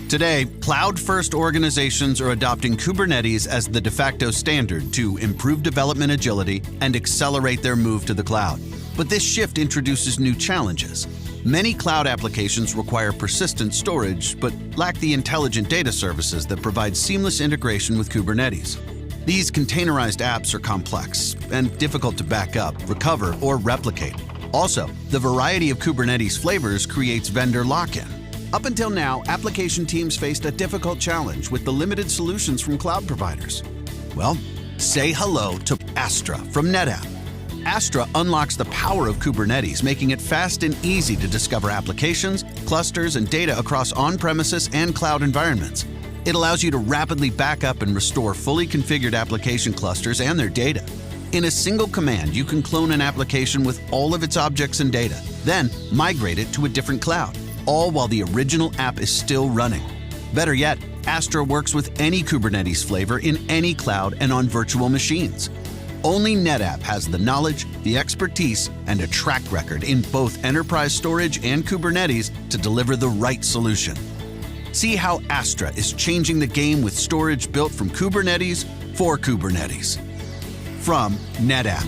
Today, cloud-first organizations are adopting Kubernetes as the de facto standard to improve development agility and accelerate their move to the cloud. But this shift introduces new challenges. Many cloud applications require persistent storage, but lack the intelligent data services that provide seamless integration with Kubernetes. These containerized apps are complex and difficult to back up, recover, or replicate. Also, the variety of Kubernetes flavors creates vendor lock-in. Up until now, application teams faced a difficult challenge with the limited solutions from cloud providers. Well, say hello to Astra from NetApp. Astra unlocks the power of Kubernetes, making it fast and easy to discover applications, clusters, and data across on-premises and cloud environments. It allows you to rapidly back up and restore fully configured application clusters and their data. In a single command, you can clone an application with all of its objects and data, then migrate it to a different cloud, all while the original app is still running. Better yet, Astra works with any Kubernetes flavor in any cloud and on virtual machines. Only NetApp has the knowledge, the expertise, and a track record in both enterprise storage and Kubernetes to deliver the right solution. See how Astra is changing the game with storage built from Kubernetes for Kubernetes. From NetApp.